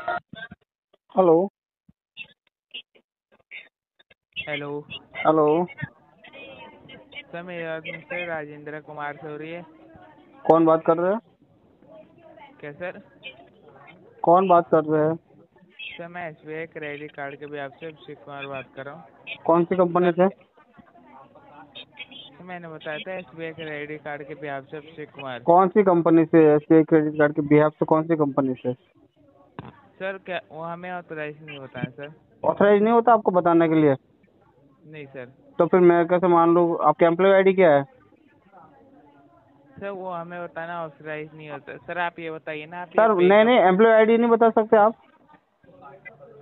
Hello. Hello. Hello. Sir मेरी बात mister Rajendra Kumar से हो रही है कौन बात कर रहे हैं? क्या सर? कौन बात कर रहे हैं? सर मैं SBI क्रेडिट कार्ड के भी आपसे अभिषेक कुमार बात कर रहा हूँ। कौन सी कंपनी सर से? मैंने बताया था SBI क्रेडिट कार्ड के भी आपसे अभिषेक कुमार। कौन सी कंपनी से? एसबीआई क्रेडिट कार्ड के बिहाफ से कौन सी कंपनी से? सर क्या वो हमें ऑथराइज नहीं होता है सर? ऑथराइज नहीं होता आपको बताने के लिए? नहीं सर। तो फिर मैं कैसे मान लूँ? आपके एम्प्लॉय आईडी क्या है? सर वो हमें बताना ऑथराइज नहीं होता। सर आप ये बताइए ना, आप ये सर पे नहीं कब? नहीं, एम्प्लॉय आईडी नहीं बता सकते आप?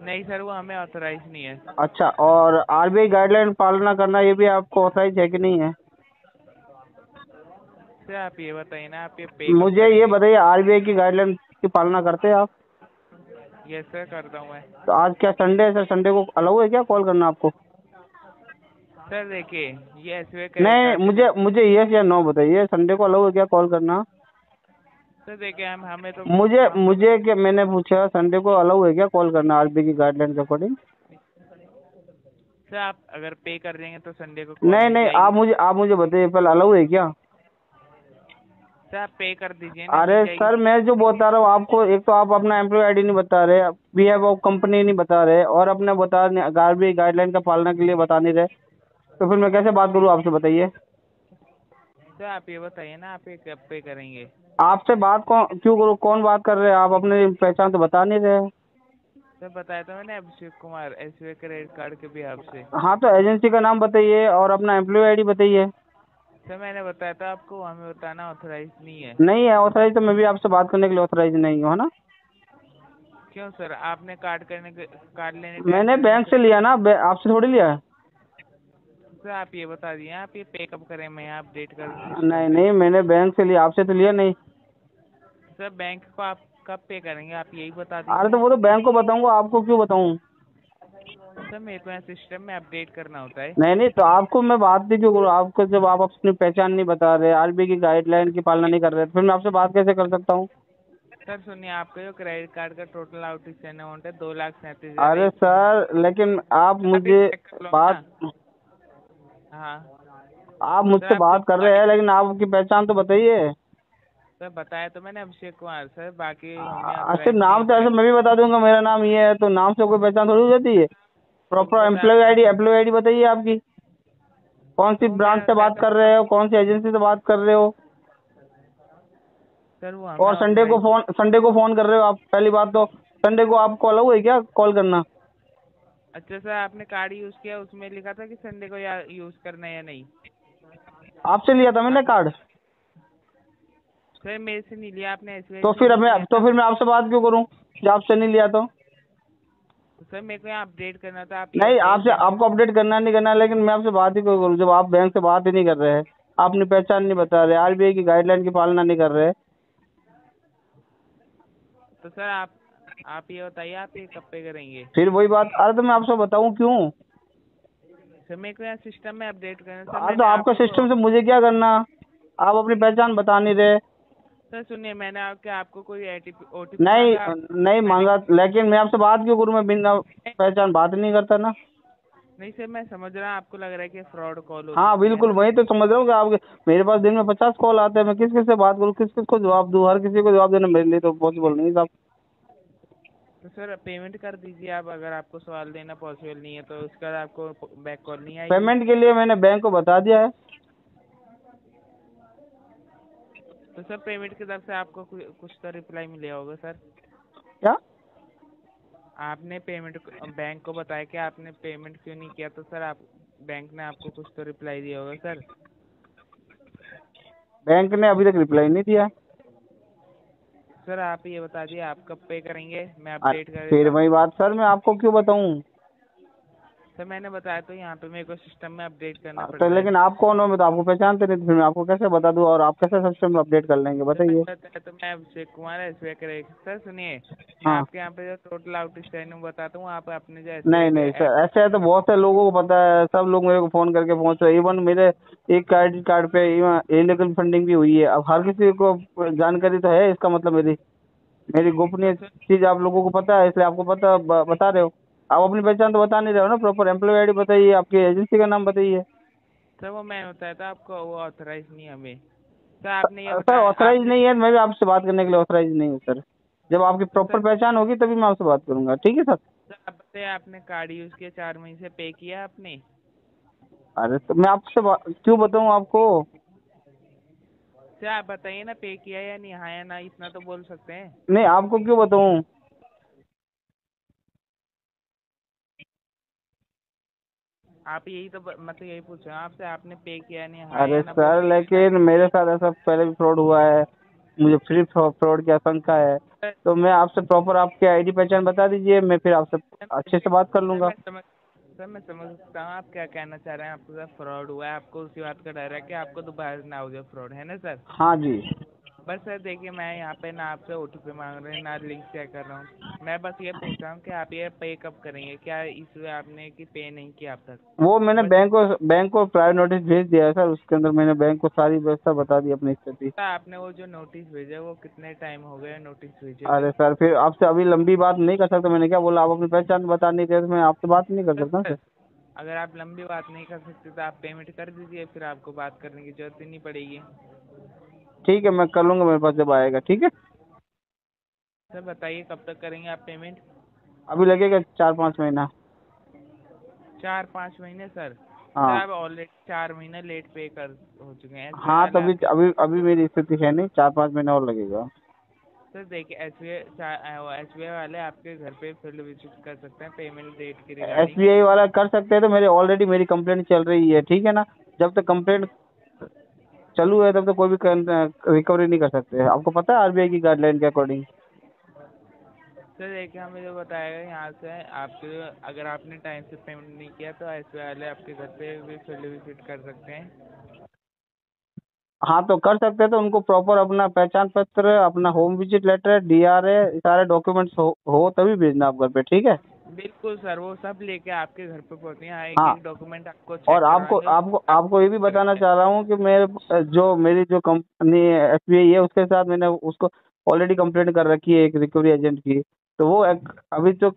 नहीं सर, वो हमें ऑथराइज नहीं है। अच्छा, और आरबीआई गाइडलाइन पालना करना ये भी आपको ऑथराइज है कि नहीं है? सर आप ये बताइए ना, आप ये पे कब मुझे ये करेंगे? बताइए, आरबीआई की गाइडलाइन की पालना करते हैं आप? यस सर, करता हूँ मैं। तो आज क्या संडे है सर? संडे को अलाउ है क्या कॉल करना आपको? सर देखिए, ये SBI क्रेडिट नहीं, कार्ड के जो। मुझे मुझे यस या नो बताइए, संडे को अलाउ है क्या कॉल करना? सर देखिए, हम हमें तो मुझे हम तो मुझे क्या, मैंने पूछा संडे को अलाउ है क्या कॉल करना आरबीआई की गाइडलाइन के अकॉर्डिंग? सर आप अगर पे कर देंगे तो संडे को कॉल नहीं नहीं नहीं, जाएगी। आप मुझे बताइए पहले, अलाउ है क्या? सर आप पे कर दीजिए ना, मिल अरे जाएगी। सर, मैं जो बता रहा हूँ आपको, एक तो आप अपना एम्प्लॉय आईडी नहीं बता रहे, वी हैव ऑफ कंपनी नहीं बता रहे, और अपने बता आरबीआई गाइडलाइन का पालना के लिए बता नहीं रहे, तो फिर मैं कैसे बात करूँ आपसे बताइए? सर आप ये बताइए ना, आप ये कब पे करेंगे? आपसे बात कौन क्यों करूँ? कौन बात कर रहे हैं? आप अपनी पहचान तो बता नहीं रहे। सर बताया था मैंने, Abhishek Kumar SBI credit card के भी आपसे। हाँ, तो एजेंसी का नाम बताइए और अपना एम्प्लॉय आईडी बताइए। सर मैंने बताया था आपको, हमें बताना ऑथराइज नहीं है। नहीं है ऑथराइज, तो मैं भी आपसे बात करने के लिए ऑथराइज नहीं हूँ, है ना? क्यों सर, आपने कार्ड लेने टाइम मैंने पे बैंक से लिया ना, आपसे थोड़ी लिया है। सर आप ये बता दिए, आप ये पे कब करें, मैं यहाँ अपडेट कर दूँ सिस्टम नहीं पे। नहीं, मैंने बैंक से लिया, आपसे तो लिया नहीं। सर बैंक को आप कब पे करेंगे, आप यही बता अरे दीजिए। तो वो तो बैंक को बताऊंगा, आपको क्यों बताऊं? सर मेरे को यहाँ सिस्टम में अपडेट करना होता है। नहीं नहीं, तो आपको मैं बात नहीं क्यों करूँ? आपको जब आप अपनी पहचान नहीं बता रहे, आरबीआई की गाइडलाइन की पालना नहीं कर रहे, तो फिर मैं आपसे बात कैसे कर सकता हूँ? सर सुनिए, आपका जो क्रेडिट कार्ड का टोटल आउटस्टैंडिंग अमाउंट है 2,37,000 अरे 100। सर, लेकिन आप आप ये मुझे चेक कर लो बात ना। हाँ। आप सर मुझसे आप जो बात कर रहे हैं, लेकिन आपकी पहचान तो बताइए। सर बताया तो मैंने, अभिषेक कुमार सर, बाकी हमें सिर्फ ऑथराइज नहीं नाम तो होता है। ऐसे मैं भी बता दूंगा, मेरा नाम ये है, तो नाम से कोई पहचान थोड़ी हो जाती है। तो वो प्रॉपर बताया एम्प्लॉय था, आईडी, एम्प्लॉय आईडी बताइए आपकी। कौन सी तो वो ब्रांच मैंने से बताया बात कर था। रहे हो? कौन सी एजेंसी से बात कर रहे हो? सर वो हमें और ऑथराइज। संडे को फोन कर रहे हो आप? पहली बात तो संडे को आपको अलाउ है क्या कॉल करना? अच्छा सर, आपने कार्ड यूज किया, उसमें लिखा था कि संडे को या यूज करना है या नहीं? आपसे लिया था मैंने आपने कार्ड। सर मेरे से नहीं लिया, आपने SBI तो से फिर नहीं मैं लिया तो था। फिर मैं आपसे बात क्यों करूं जब आपसे नहीं लिया तो? तो सर मेरे को यहाँ अपडेट करना था, आप ये नहीं, बताइए आपसे जब। आपको अपडेट करना नहीं करना, लेकिन मैं आपसे बात ही क्यों करूं जब आप बैंक से बात ही नहीं कर रहे हैं, अपनी पहचान नहीं बता रहे, आरबीआई की गाइडलाइन की पालना नहीं कर रहे। तो सर आप ये बताइए, आप ये कब पे करेंगे? फिर वही बात, अरे तो मैं आपसे बताऊं क्यों? सर मेरे को यहाँ सिस्टम में अपडेट करना। सर अरे तो मैंने आपका आपको। सिस्टम से मुझे क्या करना? आप अपनी पहचान बता नहीं रहे। सर सुनिए, मैंने आपको कोई OTP नहीं मांगा नहीं मैंने। मांगा, लेकिन मैं आपसे बात क्यों करूं? मैं बिना पहचान बात नहीं करता ना। नहीं सर, मैं समझ रहा हूँ, आपको लग रहा है कि फ्रॉड कॉल हो हाँ सकती है बिल्कुल, ना। वही तो समझ रहा हूँ कि आपके मेरे पास दिन में 50 कॉल आते हैं, मैं किस किस से बात करूँ, किस किस को जवाब दूँ? हर किसी को जवाब देना मेरे लिए तो पॉसिबल नहीं साहब। तो सर पेमेंट कर दीजिए आप, अगर आपको सवाल देना पॉसिबल नहीं है तो उसके बाद आपको बैक कॉल नहीं आएगी। पेमेंट के लिए मैंने बैंक को बता दिया है। तो सर पेमेंट की तरफ से आपको कुछ तो रिप्लाई मिला होगा सर। क्या? आपने पेमेंट बैंक को बताया कि आपने पेमेंट क्यों नहीं किया, तो सर आप बैंक ने आपको कुछ तो रिप्लाई दिया होगा सर। बैंक ने अभी तक रिप्लाई नहीं दिया। सर आप ये बता दिए, आप कब पे करेंगे, मैं अपडेट कर फिर देता हूँ। वही बात सर, मैं आपको क्यों बताऊं? सर मैंने बताया तो यहाँ पे मेरे को सिस्टम में अपडेट करना तो पड़ता है। लेकिन आप कौन हो? मैं तो आपको पहचानते नहीं, तो फिर मैं आपको कैसे बता दूं और आप कैसे सिस्टम में अपडेट कर लेंगे सर बताइए? मैंने बताया तो, मैं अभिषेक कुमार SBI करेगा। सर सुनिए, मैं हाँ। आपके यहाँ पे जो टोटल आउटस्टैंडिंग बताता हूँ, आप अपने जो नहीं SBI के नहीं ऐप। सर, ऐसे है तो बहुत से लोगों को पता है, सब लोग मेरे को फोन करके पहुंचे, इवन मेरे एक क्रेडिट कार्ड पे इवन इलीगल फंडिंग भी हुई है। अब हर किसी को जानकारी तो है इसका मतलब मेरी। मेरी गोपनीय चीज आप लोगों को पता है, इसलिए आपको बता रहे हो। आप अपनी पहचान तो बता नहीं रहे हो ना, प्रॉपर एम्प्लॉय आईडी बताइए, आपकी एजेंसी का नाम बताइए। सर वो मैंने बताया था आपको, वो ऑथराइज नहीं है हमें। सर आपने ये सर बताया, ऑथराइज आपने नहीं है, मैं भी आपसे बात करने के लिए ऑथराइज नहीं हूँ सर। जब आपकी तो प्रॉपर सर पहचान होगी तभी मैं आपसे बात करूंगा, ठीक है सर। सर आप बताइए, आपने कार्ड यूज किया 4 महीने से, पे किया आपने? अरे तो मैं आपसे क्यों बताऊं आपको। सर आप बताइए ना, पे किया या नहीं, हाँ या ना, इतना तो बोल सकते हैं। नहीं, आपको क्यों बताऊं। आप यही तो मैं तो यही पूछ रहा हूँ आपसे, आपने पे किया या नहीं, हाँ अरे या ना बोल सर, दीजिए ना। लेकिन मेरे साथ ऐसा पहले भी फ्रॉड हुआ है, मुझे फ्री फ्रॉड की आशंका है। सर तो मैं आपसे प्रॉपर आपकी आईडी पहचान बता दीजिए, मैं फिर आपसे अच्छे से बात कर सर लूंगा। मैं समझ सकता हूँ आप क्या कहना चाह रहे हैं। आपके साथ फ्रॉड हुआ है, आपको उसी बात का डर है कि आपको दोबारा ना हो जाए फ्रॉड, है ना सर? हाँ जी। बस सर देखिए, मैं यहाँ पे ना आपसे ओटीपी मांग रहे हैं, ना लिंक चेक कर रहा हूँ। मैं बस ये पूछ रहा हूँ कि आप ये पे कब करेंगे, क्या इशू है आपने कि पे नहीं किया अब तक? वो मैंने बस बैंक को प्रायर नोटिस भेज दिया है सर, उसके अंदर मैंने बैंक को सारी व्यवस्था बता दी अपनी स्थिति। सर आपने वो जो नोटिस भेजा, वो कितने टाइम हो गया नोटिस भेजे अरे हुए? सर, फिर आपसे अभी लंबी बात नहीं कर सकता, मैंने क्या बोला, आप अपनी पहचान बता नहीं रहे तो मैं आपसे बात नहीं कर सकता सर सर। अगर आप लंबी बात नहीं कर सकते तो आप पेमेंट कर दीजिए, फिर आपको बात करने की जरूरत ही नहीं पड़ेगी। ठीक है, मैं कर लूंगा, मेरे पास जब आएगा, ठीक है। सर बताइए कब तक करेंगे आप पेमेंट? अभी लगेगा 4-5 महीना। 4-5 महीने सर? सर हाँ। आप ऑलरेडी 4 महीने लेट पे कर हो चुके हैं, एसबीआई हाँ, वाले तभी आपके। अभी अभी मेरी स्थिति है नहीं, 4-5 महीना और लगेगा। सर देखिए, एसबीआई वाले आपके घर पे फील्ड विजिट कर सकते हैं पेमेंट डेट की रिगार्डिंग। एसबीआई वाला कर सकते हैं तो मेरे ऑलरेडी मेरी कंप्लेंट चल रही है, ठीक है ना। जब तक कंप्लेंट चालू है तब तक कोई भी रिकवरी नहीं कर सकते, आपको पता है आरबीआई की गाइडलाइन के अकॉर्डिंग। सर देखिए, हमें जो बताया गया यहाँ से, आपके अगर आपने टाइम से पेमेंट नहीं किया तो एसबीआई वाले आपके घर पे भी फील्ड विजिट कर सकते हैं। हाँ तो कर सकते हैं, तो उनको प्रॉपर अपना पहचान पत्र, अपना होम विजिट लेटर, डीआरए, सारे डॉक्यूमेंट्स हो तभी भेजना आप घर पे, ठीक है। बिल्कुल सर, वो सब लेके आपके घर पे पहुँचे हैं, एक हाँ, एक डॉक्यूमेंट आपको और चेक आपको करवाएंगे, आपको उसके आपको ये भी बताना चाह रहा हूँ कि मेरी जो कंपनी एसबीआई है उसके साथ मैंने उसको ऑलरेडी कंप्लेंट कर रखी है एक रिकवरी एजेंट की। तो वो अभी तो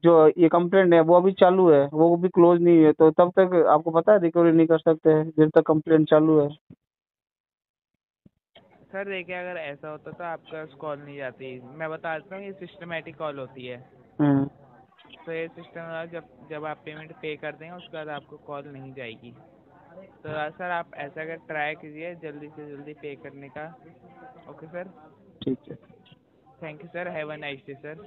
जो ये कंप्लेंट है वो अभी चालू है, वो भी क्लोज नहीं है, तो तब तक आपको पता है रिकवरी नहीं कर सकते हैं जब तक कंप्लेंट चालू है। सर देखिए, अगर ऐसा होता तो आपका कॉल नहीं जाती। मैं बता देता हूँ, ये सिस्टमेटिक कॉल होती है। हम्म। तो ये सिस्टम, जब जब आप पेमेंट पे कर देंगे उसके बाद आपको कॉल नहीं जाएगी। तो सर आप ऐसा कर ट्राई कीजिए जल्दी से जल्दी पे करने का। Okay sir. ठीक है। Thank you sir, have a nice day sir.